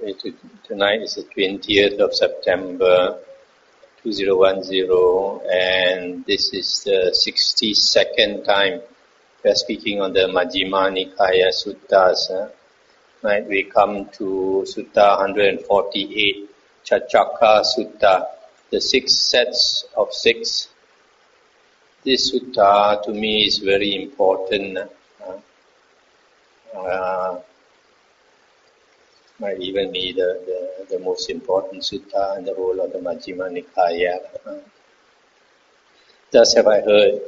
Tonight is the 20th of September 2010, and this is the 62nd time we are speaking on the Majjhima Nikaya Suttas. Tonight we come to Sutta 148, Chachakka Sutta, the 6 sets of 6. This sutta to me is very important. Might even be the most important sutta in the whole of the Majjhima Nikaya. Thus have I heard.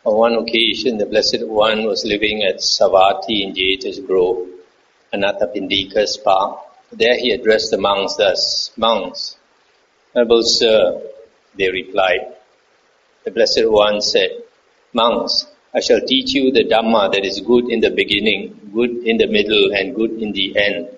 On one occasion, the Blessed One was living at Savatthi in Jeta's Grove, Anathapindika's park. There he addressed the monks thus, "Monks, noble sir," they replied. The Blessed One said, "Monks, I shall teach you the Dhamma that is good in the beginning, good in the middle, and good in the end.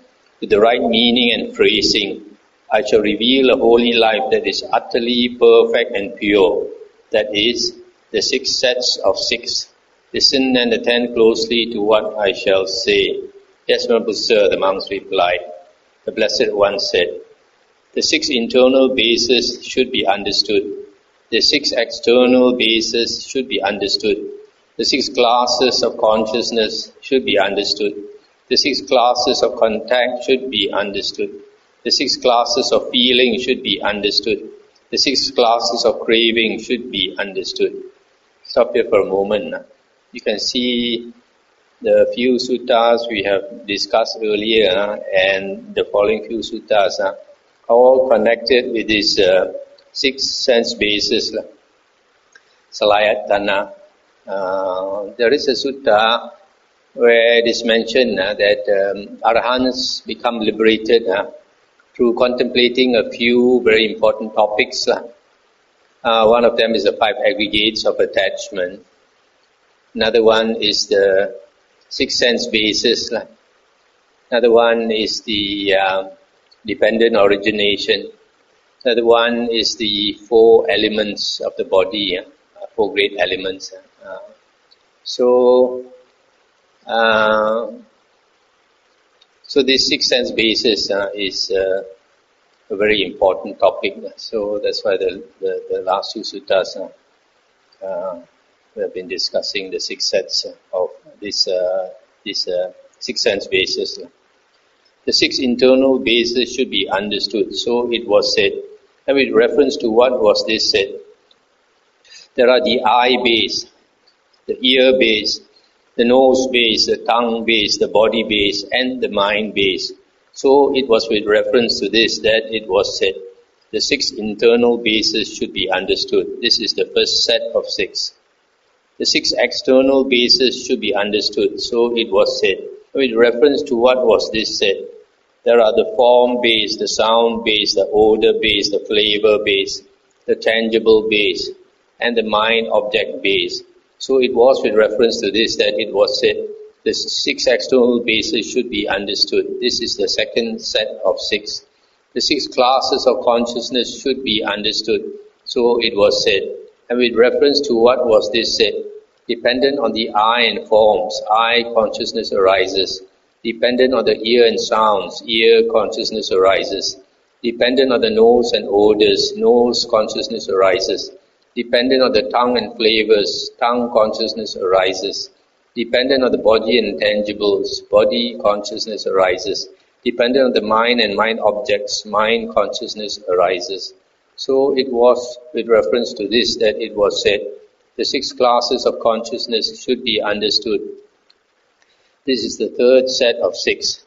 With the right meaning and phrasing, I shall reveal a holy life that is utterly perfect and pure. That is, the 6 sets of 6. Listen and attend closely to what I shall say." "Yes, noble sir," the monks replied. The Blessed One said, "The 6 internal bases should be understood. The 6 external bases should be understood. The 6 classes of consciousness should be understood. The 6 classes of contact should be understood. The 6 classes of feeling should be understood. The 6 classes of craving should be understood." Stop here for a moment. You can see the few suttas we have discussed earlier and the following few suttas are all connected with this 6 sense bases. Salayatana. There is a sutta where it is mentioned that Arahants become liberated through contemplating a few very important topics. One of them is the 5 aggregates of attachment. Another one is the 6 sense bases. Another one is the dependent origination. Another one is the 4 elements of the body, 4 great elements. So this 6 sense basis is a very important topic. So that's why the last 2 suttas we have been discussing the 6 sets of this 6 sense basis. The 6 internal bases should be understood. So it was said. And with reference to what was this said? There are the eye base, the ear base, the nose base, the tongue base, the body base, and the mind base. So it was with reference to this that it was said, the 6 internal bases should be understood. This is the first set of 6. The 6 external bases should be understood. So it was said. With reference to what was this said? There are the form base, the sound base, the odor base, the flavor base, the tangible base, and the mind object base. So it was with reference to this that it was said, the 6 external bases should be understood. This is the second set of 6. The 6 classes of consciousness should be understood. So it was said. And with reference to what was this said? Dependent on the eye and forms, eye consciousness arises. Dependent on the ear and sounds, ear consciousness arises. Dependent on the nose and odors, nose consciousness arises. Dependent on the tongue and flavors, tongue consciousness arises. Dependent on the body and intangibles, body consciousness arises. Dependent on the mind and mind objects, mind consciousness arises. So it was with reference to this that it was said, the 6 classes of consciousness should be understood. This is the third set of 6.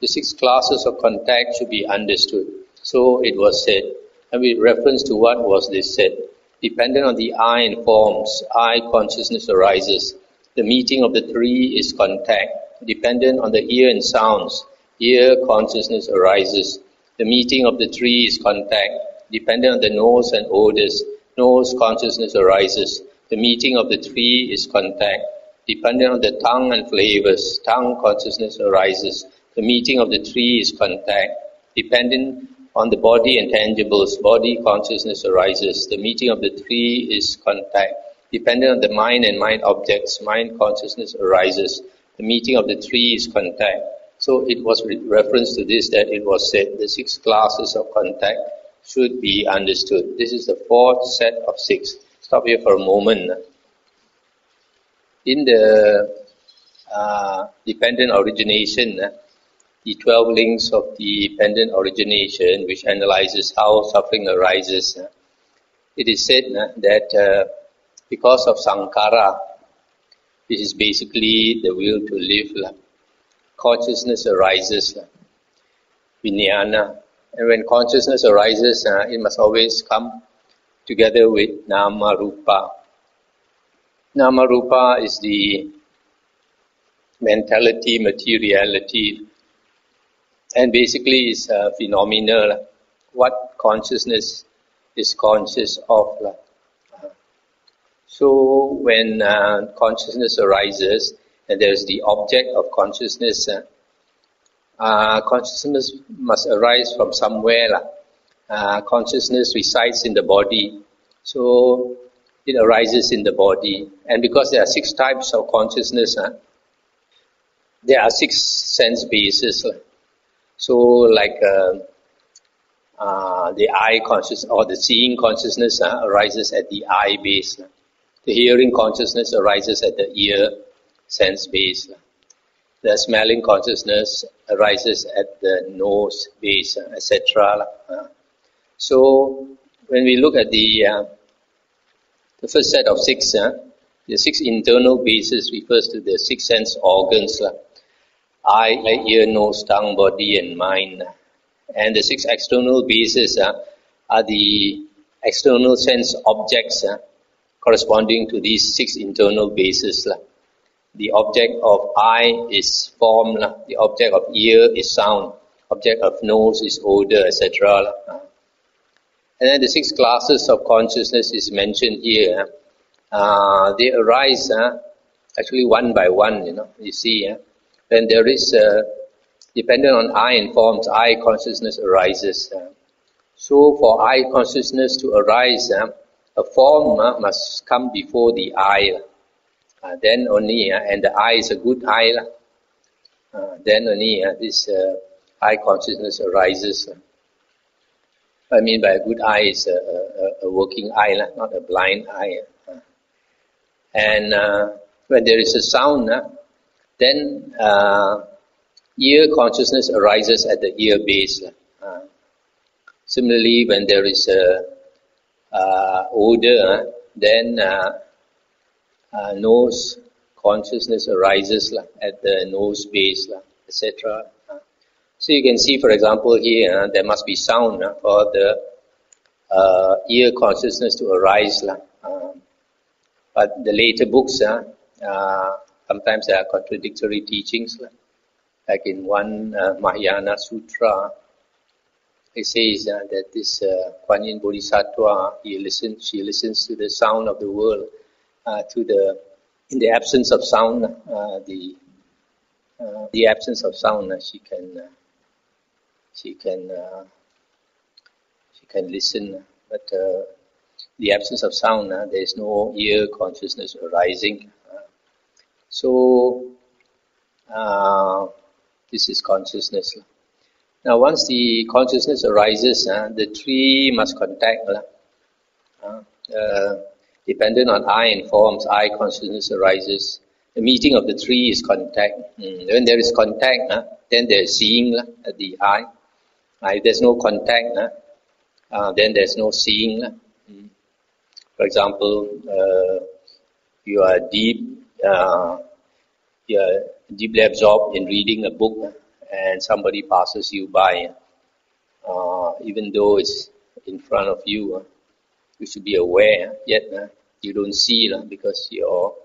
The 6 classes of contact should be understood. So it was said, and with reference to what was this said? Dependent on the eye and forms, eye consciousness arises. The meeting of the 3 is contact. Dependent on the ear and sounds, ear consciousness arises. The meeting of the 3 is contact. Dependent on the nose and odors, nose consciousness arises. The meeting of the 3 is contact. Dependent on the tongue and flavors, tongue consciousness arises. The meeting of the 3 is contact. Dependent on the body and tangibles, body consciousness arises. The meeting of the 3 is contact. Dependent on the mind and mind objects, mind consciousness arises. The meeting of the 3 is contact. So it was reference to this that it was said the 6 classes of contact should be understood. This is the 4th set of 6. Stop here for a moment. In the dependent origination, the 12 links of the dependent origination, which analyzes how suffering arises, it is said that because of sankhara, which is basically the will to live, consciousness arises, vijnana. And when consciousness arises, it must always come together with nama rupa. Nama rupa is the mentality, materiality, and basically is phenomenal. What consciousness is conscious of. So when consciousness arises, and there is the object of consciousness, consciousness must arise from somewhere. Consciousness resides in the body, so it arises in the body. And because there are 6 types of consciousness, there are 6 sense bases. So like the eye consciousness or the seeing consciousness arises at the eye base. The hearing consciousness arises at the ear sense base. The smelling consciousness arises at the nose base, etc. So when we look at the first set of 6, the 6 internal bases refers to the 6 sense organs: eye, ear, nose, tongue, body, and mind. And the 6 external bases are the external sense objects corresponding to these 6 internal bases. The object of eye is form, the object of ear is sound, object of nose is odor, etc. And then the 6 classes of consciousness is mentioned here. They arise actually one by one, you see. When there is, dependent on eye and forms, eye consciousness arises. So for eye consciousness to arise, a form must come before the eye. Then only, and the eye is a good eye, then only this eye consciousness arises. I mean by a good eye is a working eye, not a blind eye. And when there is a sound, then ear consciousness arises at the ear base. Similarly, when there is odor, then nose consciousness arises at the nose base, etc. So you can see, for example, here there must be sound for the ear consciousness to arise. But the later books, sometimes there are contradictory teachings. Like in one Mahayana Sutra, it says that this Kuan Yin Bodhisattva, she listens to the sound of the world. In the absence of sound, the absence of sound, she can listen. But the absence of sound, there is no ear consciousness arising. So this is consciousness. Now, once the consciousness arises, the 3 must contact. Dependent on eye and forms, eye consciousness arises. The meeting of the 3 is contact. When there is contact, then there is seeing at the eye. If there's no contact, then there's no seeing. For example, you are deeply absorbed in reading a book, and somebody passes you by, even though it's in front of you. You should be aware, yet you don't see because your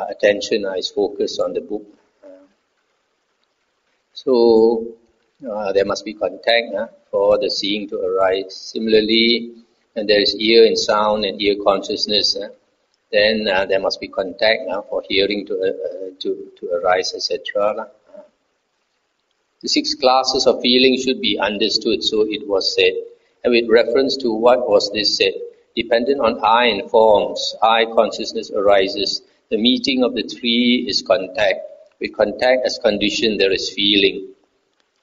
attention is focused on the book. So there must be contact for the seeing to arise. Similarly, when there is ear and sound and ear consciousness, then there must be contact for hearing to arise, etc. The 6 classes of feeling should be understood, so it was said. And with reference to what was this said, dependent on eye and forms, eye consciousness arises. The meeting of the 3 is contact. With contact as condition, there is feeling.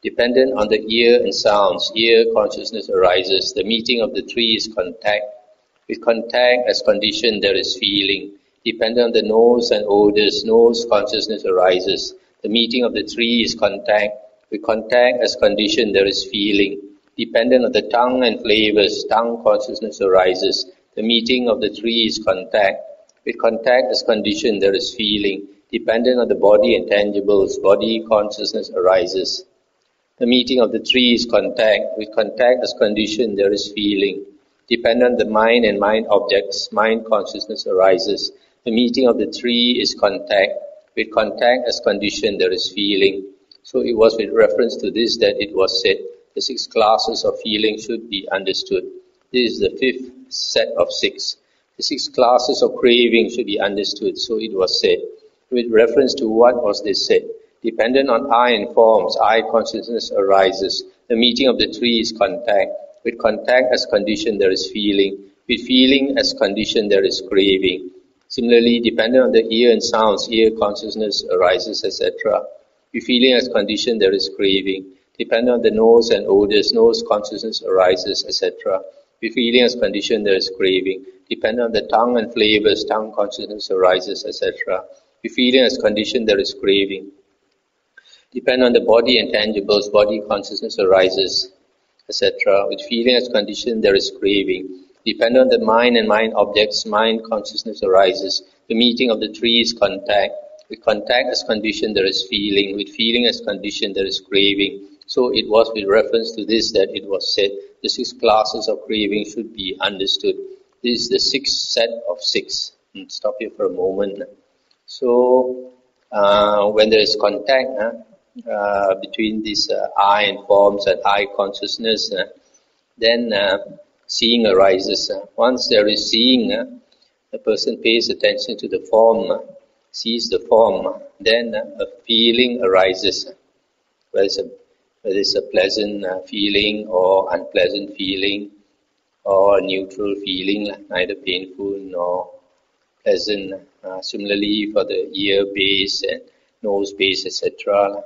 Dependent on the ear and sounds, ear consciousness arises. The meeting of the three is contact. With contact as condition, there is feeling. Dependent on the nose and odors, nose consciousness arises. The meeting of the three is contact. With contact as condition, there is feeling. Dependent on the tongue and flavors, tongue consciousness arises. The meeting of the three is contact. With contact as condition, there is feeling. Dependent on the body and tangibles, body consciousness arises. The meeting of the three is contact. With contact as condition, there is feeling. Dependent on the mind and mind objects, mind consciousness arises. The meeting of the three is contact. With contact as condition, there is feeling. So it was with reference to this that it was said, the 6 classes of feeling should be understood. This is the 5th set of 6. The 6 classes of craving should be understood. So it was said. With reference to what was this said? Dependent on eye and forms, eye consciousness arises. The meeting of the three is contact. With contact as condition, there is feeling. With feeling as condition, there is craving. Similarly, dependent on the ear and sounds, ear consciousness arises, etc. With feeling as condition, there is craving. Dependent on the nose and odors, nose consciousness arises, etc. With feeling as condition, there is craving. Dependent on the tongue and flavors, tongue consciousness arises, etc. With feeling as condition, there is craving. Dependent on the body and tangibles, body consciousness arises, etc. With feeling as condition, there is craving. Dependent on the mind and mind objects, mind consciousness arises. The meeting of the three is contact. With contact as condition, there is feeling. With feeling as condition, there is craving. So it was with reference to this that it was said, the 6 classes of craving should be understood. This is the 6th set of 6. Stop here for a moment. So, when there is contact between these eye and forms and eye consciousness, then seeing arises. Once there is seeing, the person pays attention to the form, sees the form, then a feeling arises. Whether it's a pleasant feeling or unpleasant feeling or neutral feeling, neither painful nor pleasant. Similarly for the ear base and nose base, etc.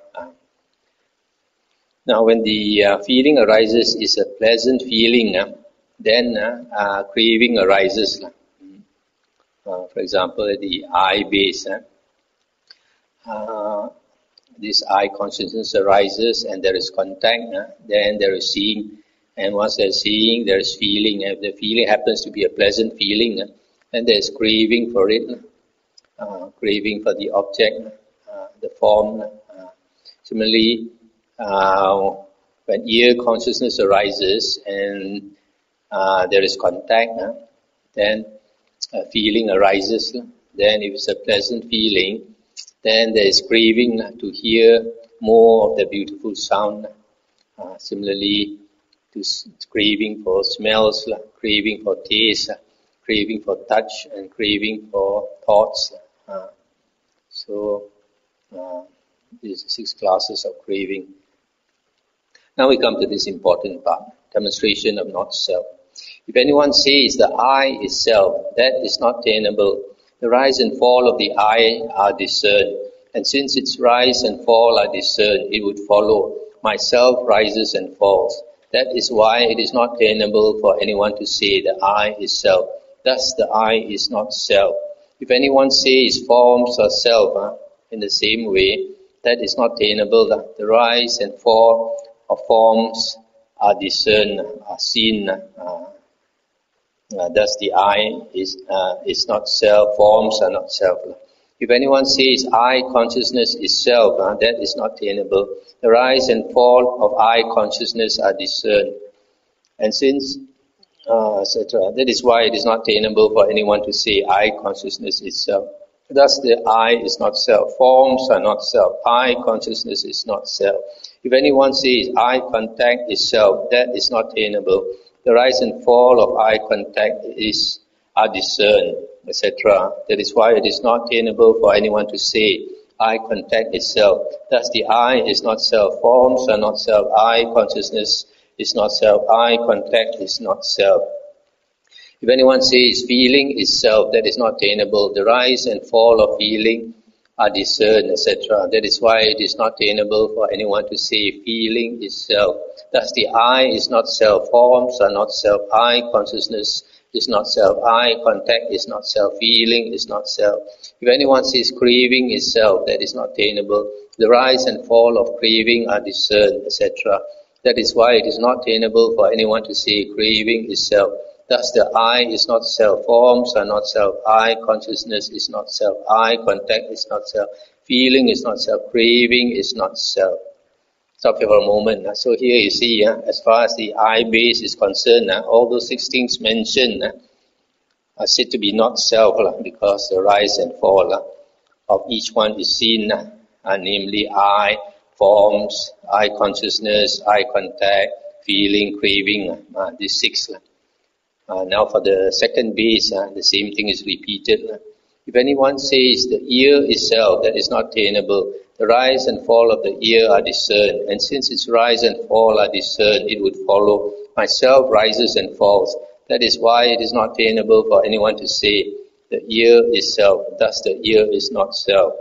Now when the feeling arises is a pleasant feeling, then craving arises. For example, the eye base, this eye consciousness arises and there is contact, then there is seeing, and once there is seeing, there is feeling. If the feeling happens to be a pleasant feeling, then there is craving for it, craving for the object, the form. Similarly, when ear consciousness arises and there is contact, then a feeling arises. Then if it's a pleasant feeling, then there is craving to hear more of the beautiful sound. Similarly, to craving for smells, craving for taste, craving for touch, and craving for thoughts. So, these 6 classes of craving. Now we come to this important part, demonstration of not self. If anyone says the I is self, that is not attainable. The rise and fall of the I are discerned, and since its rise and fall are discerned, it would follow myself rises and falls. That is why it is not attainable for anyone to say the I is self. Thus the I is not self. If anyone says forms are self, in the same way, that is not attainable. The rise and fall of forms are discerned, are seen. Thus the I is not self, forms are not self. If anyone says I consciousness is self, that is not attainable. The rise and fall of I consciousness are discerned. And since, etc., that is why it is not attainable for anyone to say I consciousness is self. Thus the I is not self, forms are not self, I consciousness is not self. If anyone says I contact is self, that is not attainable. The rise and fall of eye contact are discerned, etc. That is why it is not attainable for anyone to say, eye contact is self. Thus the eye is not self, forms are not self, eye consciousness is not self, eye contact is not self. If anyone says feeling is self, that is not attainable. The rise and fall of feeling are discerned, etc. That is why it is not attainable for anyone to say feeling is self. Thus the I is not self, forms are not self, I consciousness is not self, I contact is not self, feeling is not self. If anyone says craving is self, that is not attainable. The rise and fall of craving are discerned, etc. That is why it is not attainable for anyone to say craving is self. Thus the I is not self, forms are not self, I consciousness is not self, I contact is not self, feeling is not self, craving is not self. Stop here for a moment. So here you see, as far as the I base is concerned, all those 6 things mentioned are said to be not self, because the rise and fall of each one is seen, namely I, forms, I consciousness, I contact, feeling, craving, these 6. Now for the second base, the same thing is repeated. If anyone says the ear is self, that is not attainable. The rise and fall of the ear are discerned, and since its rise and fall are discerned, it would follow myself rises and falls. That is why it is not attainable for anyone to say the ear is self, thus the ear is not self.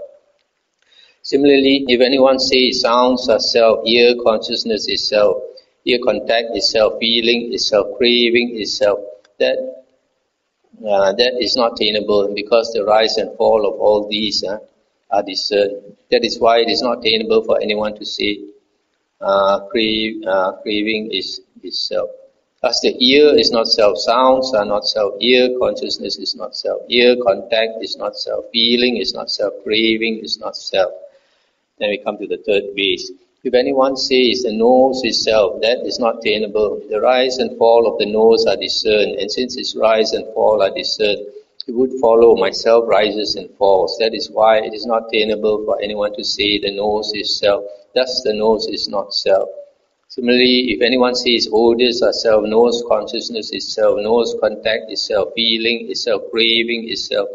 Similarly, if anyone says sounds are self, ear consciousness is self, ear contact is self, feeling is self, craving is self, that is not attainable, because the rise and fall of all these are discerned. That is why it is not attainable for anyone to say craving is self. As the ear is not self, sounds are not self, ear consciousness is not self, ear contact is not self, feeling is not self, craving is not self. Then we come to the third base. If anyone says the nose is self, that is not attainable. The rise and fall of the nose are discerned, and since its rise and fall are discerned, it would follow myself rises and falls. That is why it is not attainable for anyone to say the nose is self, thus the nose is not self. Similarly, if anyone says odors are self, nose consciousness is self, nose contact is self, feeling is self, craving is self,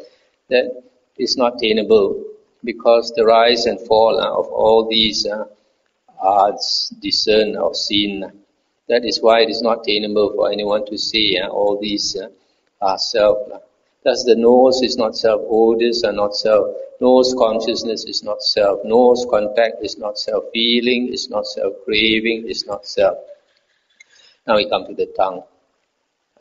that is not attainable, because the rise and fall of all these are discerned or seen. That is why it is not attainable for anyone to say all these are self. Thus the nose is not self, odors are not self, nose consciousness is not self, nose contact is not self, feeling is not self, craving is not self. Now we come to the tongue.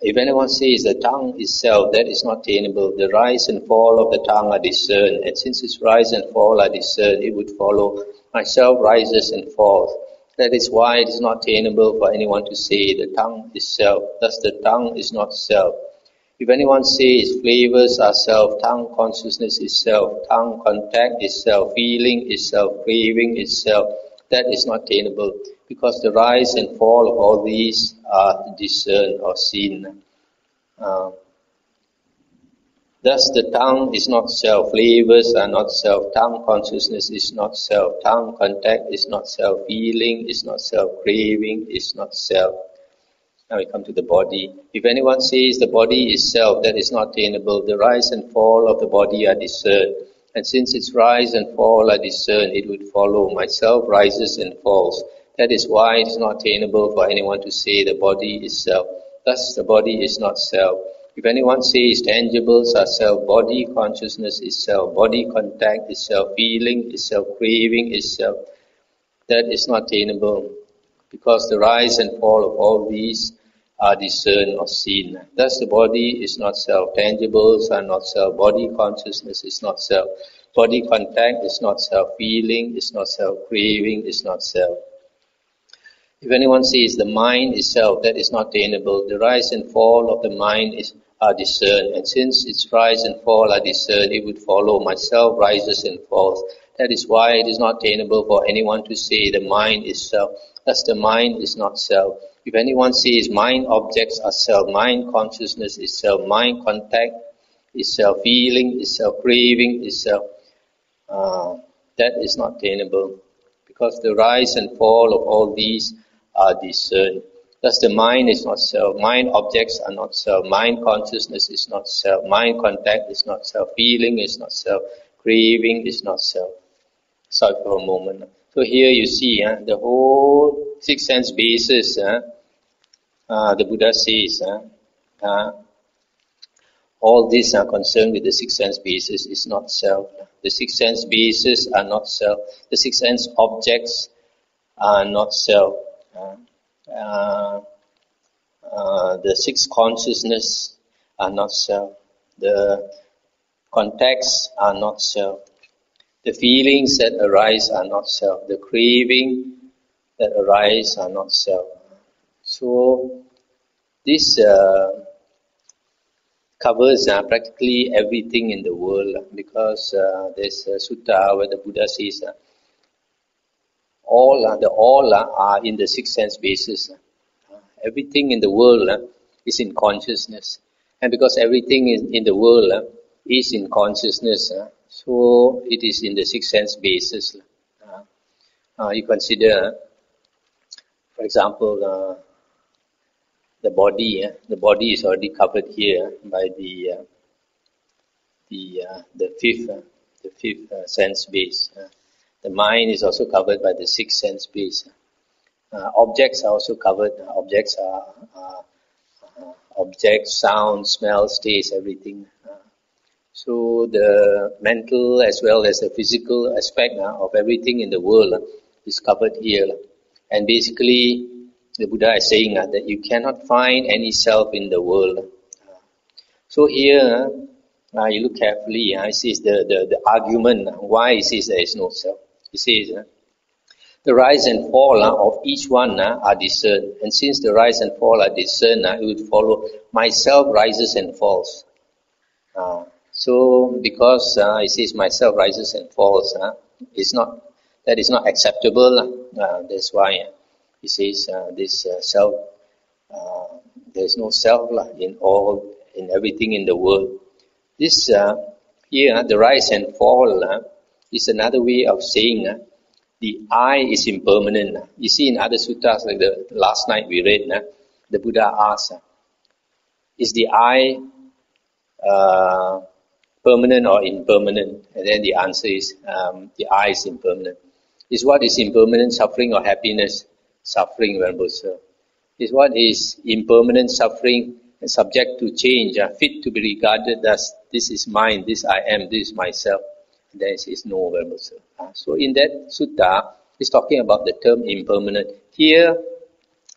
If anyone says the tongue is self, that is not attainable. The rise and fall of the tongue are discerned, and since its rise and fall are discerned, it would follow myself rises and falls. That is why it is not attainable for anyone to say the tongue is self, thus the tongue is not self. If anyone says flavors are self, tongue consciousness is self, tongue contact is self, feeling is self, craving is self, that is not attainable, because the rise and fall of all these are discerned or seen. Thus the tongue is not self, flavors are not self, tongue consciousness is not self, tongue contact is not self, feeling is not self, craving is not self. Now we come to the body. If anyone says the body is self, that is not attainable. The rise and fall of the body are discerned, and since its rise and fall are discerned, it would follow myself rises and falls. That is why it is not attainable for anyone to say the body is self. Thus the body is not self. If anyone says tangibles are self, body consciousness is self, body contact is self, feeling is self, craving is self, that is not attainable, because the rise and fall of all these are discerned or seen. Thus the body is not self, tangibles are not self, body consciousness is not self, body contact is not self, feeling is not self, craving is not self. If anyone says the mind is self, that is not attainable. The rise and fall of the mind are discerned, and since its rise and fall are discerned, it would follow myself rises and falls. That is why it is not attainable for anyone to say the mind is self, thus the mind is not self. If anyone says mind objects are self, mind consciousness is self, mind contact is self, feeling is self, craving is self, that is not attainable, because the rise and fall of all these are discerned. Thus the mind is not self, mind objects are not self, mind consciousness is not self, mind contact is not self, feeling is not self, craving is not self. Stop for a moment. So here you see the whole 6 sense basis, the Buddha says, All these are concerned with the six sense basis is not self. The six sense basis are not self. The six sense objects are not self. The six consciousness are not self. The contexts are not self. The feelings that arise are not self. The craving that arise are not self. So this covers practically everything in the world, because there's a sutta where the Buddha says all are in the six sense basis. Everything in the world is in consciousness, and because everything in the world is in consciousness, so it is in the six sense basis. You consider, for example, the body. The body is already covered here by the fifth sense base. The mind is also covered by the sixth sense base. Objects are also covered. Objects are objects, sound, smell, taste, everything. So the mental as well as the physical aspect of everything in the world is covered here. And basically, the Buddha is saying that you cannot find any self in the world. So here, you look carefully, it says the argument why he says there is no self. He says, the rise and fall of each one are discerned. And since the rise and fall are discerned, it would follow myself rises and falls. So because it says myself rises and falls, that is not acceptable. That's why he says this self. There is no self in everything in the world. This here, the rise and fall is another way of saying the I is impermanent. You see in other suttas, like the last night we read, the Buddha asked, is the I permanent or impermanent? And then the answer is, the I is impermanent. Is what is impermanent suffering or happiness? Suffering, Venerable Sir. Is what is impermanent suffering and subject to change, fit to be regarded as this is mine, this I am, this is myself? And then it says no, Venerable Sir. So in that sutta, it's talking about the term impermanent. Here,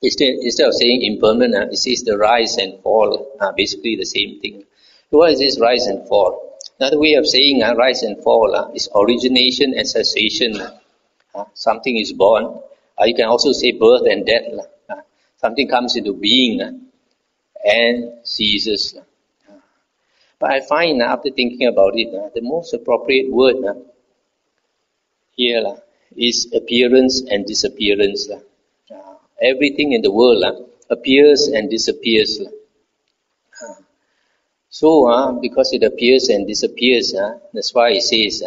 instead of saying impermanent, it says the rise and fall, basically the same thing. So what is this rise and fall? Another way of saying rise and fall is origination and cessation. Something is born. You can also say birth and death. Something comes into being and ceases. But I find after thinking about it, the most appropriate word here is appearance and disappearance. Everything in the world appears and disappears. So, because it appears and disappears, that's why it says,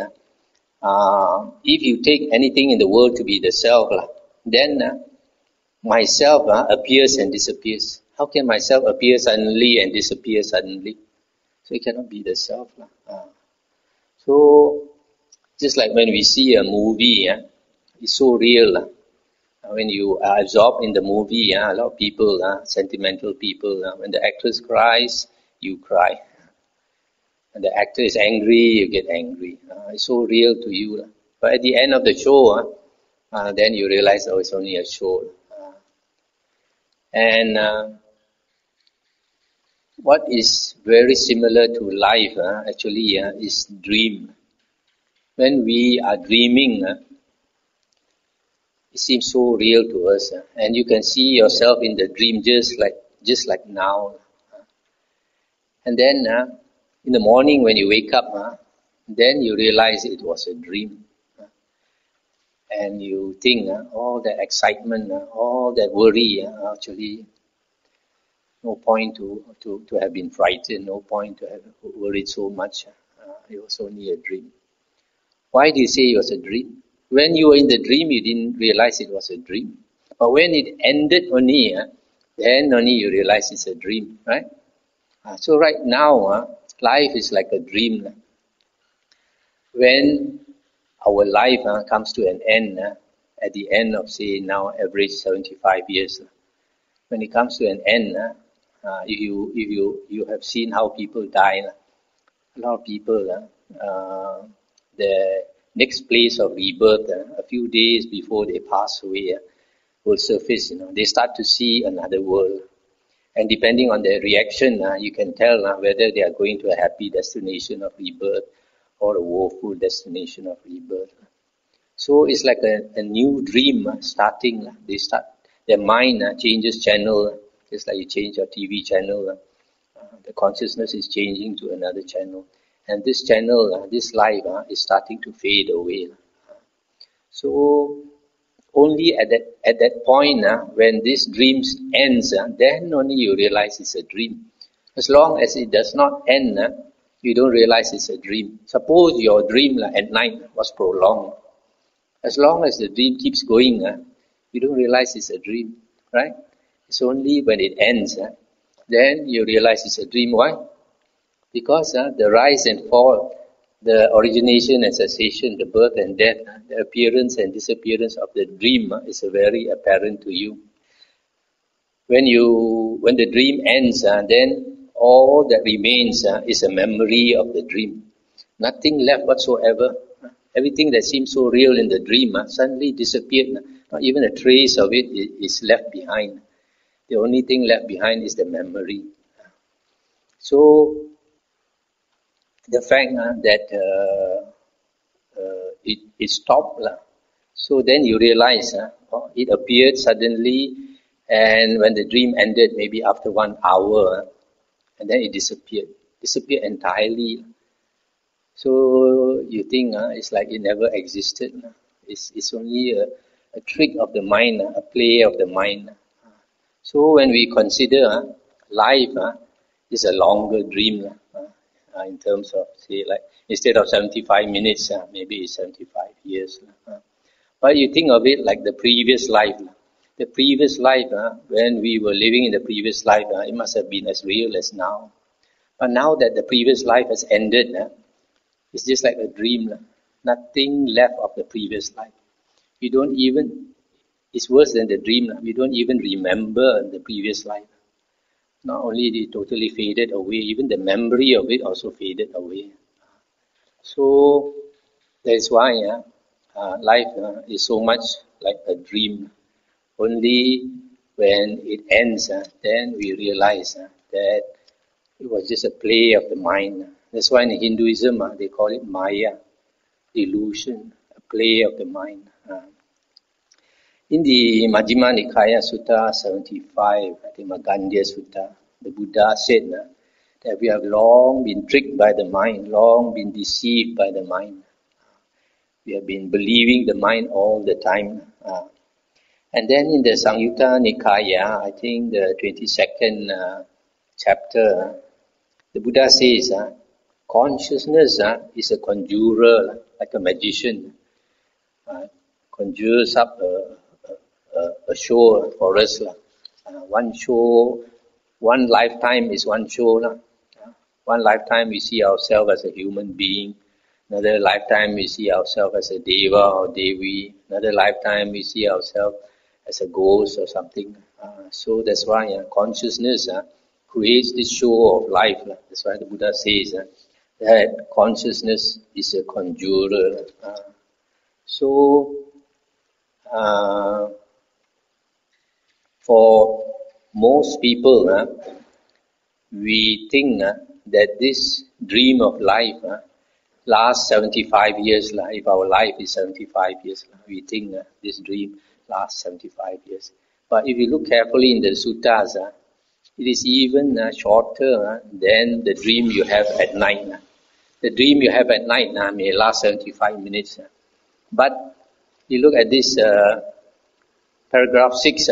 if you take anything in the world to be the self, then myself appears and disappears. How can myself appear suddenly and disappear suddenly? So it cannot be the self. So, just like when we see a movie, it's so real. When you are absorbed in the movie, a lot of people, sentimental people, when the actress cries, you cry. And the actor is angry, you get angry. It's so real to you. But at the end of the show, then you realize, it's only a show. And what is very similar to life, actually, is dream. When we are dreaming, it seems so real to us, and you can see yourself in the dream just like now. And then in the morning when you wake up, then you realize it was a dream. And you think all that excitement, all that worry, actually no point to have been frightened, no point to have worried so much. It was only a dream. Why do you say it was a dream? When you were in the dream, you didn't realize it was a dream. But when it ended only, then only you realize it's a dream, right? So right now, life is like a dream. When our life comes to an end, at the end of, say, now average 75 years, when it comes to an end, You have seen how people die. A lot of people, the next place of rebirth, a few days before they pass away, will surface. They start to see another world. And depending on their reaction, you can tell whether they are going to a happy destination of rebirth or a woeful destination of rebirth. So it's like a new dream starting. Their mind changes channel. It's like you change your TV channel. The consciousness is changing to another channel. And this channel, this life is starting to fade away. So only at that point, when this dream ends, then only you realize it's a dream. As long as it does not end, you don't realize it's a dream. Suppose your dream at night was prolonged. As long as the dream keeps going, you don't realize it's a dream, right? It's only when it ends, then you realize it's a dream. Why? Because the rise and fall, the origination and cessation, the birth and death, the appearance and disappearance of the dream is very apparent to you. When the dream ends, then all that remains is a memory of the dream. Nothing left whatsoever. Everything that seemed so real in the dream suddenly disappeared. Not even a trace of it is left behind. The only thing left behind is the memory. So the fact that it stopped, so then you realize it appeared suddenly, and when the dream ended, maybe after 1 hour, and then it disappeared entirely. So you think it's like it never existed. It's only a trick of the mind, a play of the mind. So when we consider life is a longer dream, in terms of, say, like instead of 75 minutes, maybe it's 75 years. But you think of it like the previous life. The previous life, when we were living in the previous life, it must have been as real as now. But now that the previous life has ended, it's just like a dream. Nothing left of the previous life. It's worse than the dream. We don't even remember the previous life. Not only did it totally faded away, even the memory of it also faded away. So that's why life is so much like a dream. Only when it ends, then we realize that it was just a play of the mind. That's why in Hinduism they call it Maya, illusion, a play of the mind. In the Majjhima Nikaya Sutta 75, I think Magandhya Sutta, the Buddha said that we have long been tricked by the mind, long been deceived by the mind. We have been believing the mind all the time. And then in the Samyutta Nikaya, I think the 22nd chapter, the Buddha says, consciousness is a conjurer, like a magician, conjures up a show for us. One show, one lifetime is one show. One lifetime we see ourselves as a human being. Another lifetime we see ourselves as a deva or devi. Another lifetime we see ourselves as a ghost or something. So that's why consciousness creates this show of life. That's why the Buddha says that consciousness is a conjurer. For most people, we think that this dream of life lasts 75 years. If our life is 75 years, we think this dream lasts 75 years. But if you look carefully in the suttas, it is even shorter than the dream you have at night. The dream you have at night may last 75 minutes. But you look at this paragraph 6.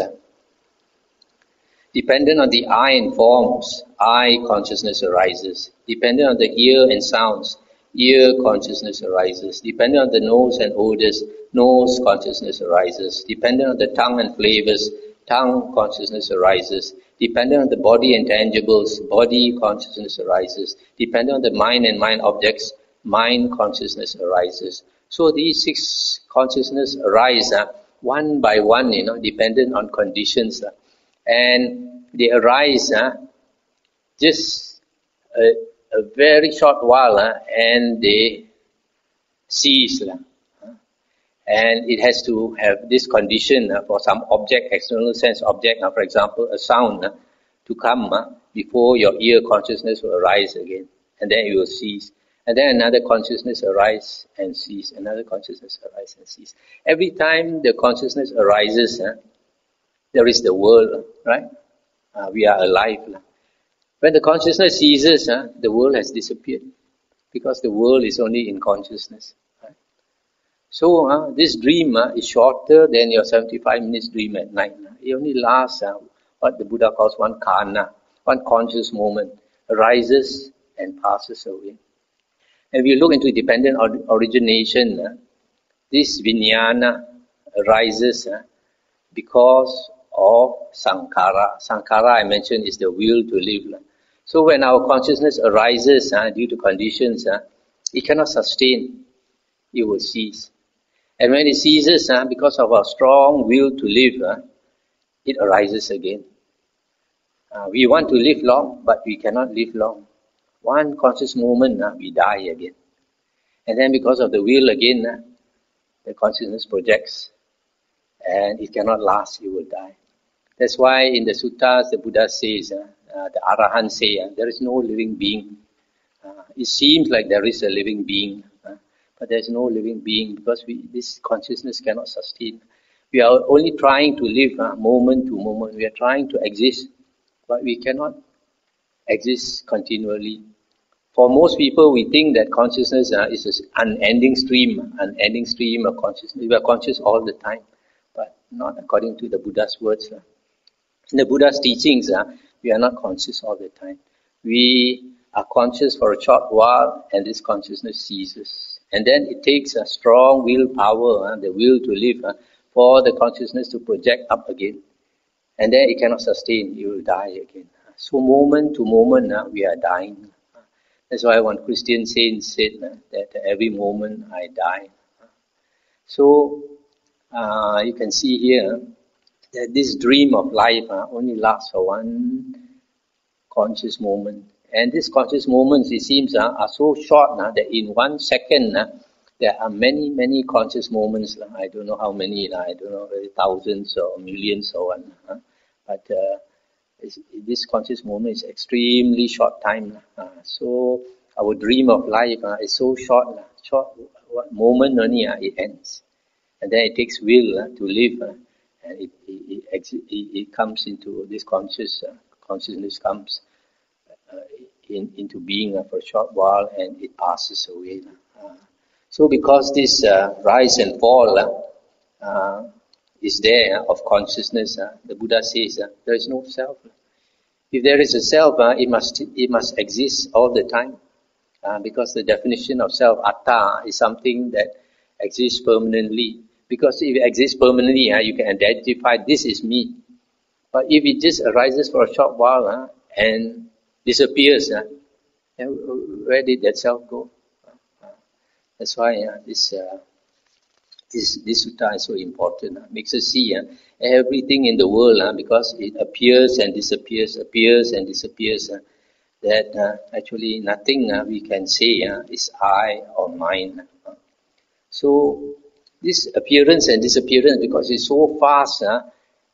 Dependent on the eye and forms, eye consciousness arises. Dependent on the ear and sounds, ear consciousness arises. Dependent on the nose and odors, nose consciousness arises. Dependent on the tongue and flavors, tongue consciousness arises. Dependent on the body and tangibles, body consciousness arises. Dependent on the mind and mind objects, mind consciousness arises. So these 6 consciousness arise one by one, dependent on conditions. And they arise just a very short while and they cease. And it has to have this condition for some object, external sense object, for example, a sound to come before your ear consciousness will arise again. And then it will cease. And then another consciousness arise and cease. Another consciousness arise and cease. Every time the consciousness arises, there is the world, right? We are alive. When the consciousness ceases, the world has disappeared. Because the world is only in consciousness. Right? So this dream is shorter than your 75 minutes dream at night. It only lasts what the Buddha calls one kana, one conscious moment, arises and passes away. And if you look into dependent origination, this vijnana arises because of sankhara. Sankhara, I mentioned, is the will to live. So when our consciousness arises due to conditions, it cannot sustain, it will cease. And when it ceases, because of our strong will to live, it arises again. We want to live long, but we cannot live long. One conscious moment, we die again. And then because of the will again, the consciousness projects and it cannot last, it will die. That's why in the suttas, the Buddha says, the Arahant say, there is no living being. It seems like there is a living being, but there is no living being because this consciousness cannot sustain. We are only trying to live moment to moment. We are trying to exist, but we cannot exist continually. For most people, we think that consciousness is an unending stream of consciousness. We are conscious all the time, but not according to the Buddha's words. In the Buddha's teachings, we are not conscious all the time. We are conscious for a short while, and this consciousness ceases. And then it takes a strong willpower, the will to live, for the consciousness to project up again. And then it cannot sustain, it will die again. So moment to moment, we are dying. That's why one Christian saint said that every moment I die. So you can see here that this dream of life only lasts for one conscious moment. And these conscious moments, it seems, are so short that in 1 second, there are many, many conscious moments. I don't know how many, I don't know, thousands or millions or what. But this conscious moment is extremely short time. So our dream of life is so short moment only it ends. And then it takes will to live. And it comes into this consciousness comes into being for a short while and it passes away. So because this rise and fall is there of consciousness, the Buddha says there is no self. If there is a self, it must exist all the time, because the definition of self, atta, is something that exists permanently. Because if it exists permanently, you can identify this is me. But if it just arises for a short while and disappears, where did that self go? That's why this sutta is so important. Makes us see everything in the world, because it appears and disappears, that actually nothing we can say is I or mine. So this appearance and disappearance, because it's so fast,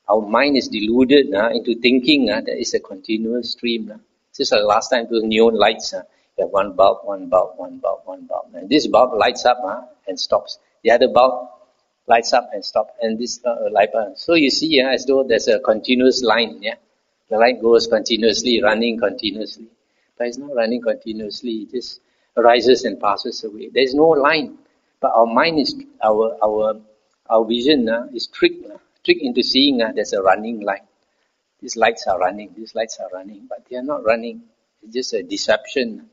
our mind is deluded into thinking that it's a continuous stream. Just like last time, those neon lights, you have one bulb. And this bulb lights up and stops. The other bulb lights up and stops. And this light bulb. So you see as though there's a continuous line. The light goes continuously, running continuously. But it's not running continuously. It just arises and passes away. There's no line. But our mind is, our vision is tricked into seeing there's a running line. These lights are running, but they are not running. It's just a deception.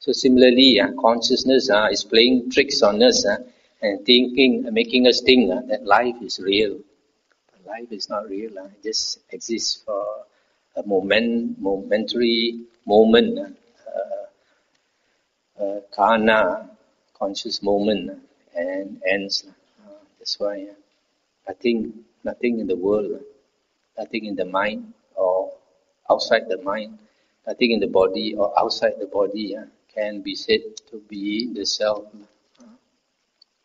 So similarly, consciousness is playing tricks on us and making us think that life is real. But life is not real. It just exists for a momentary moment, kana, conscious moment, and ends. That's why nothing in the world, nothing in the mind or outside the mind, nothing in the body or outside the body can be said to be the self.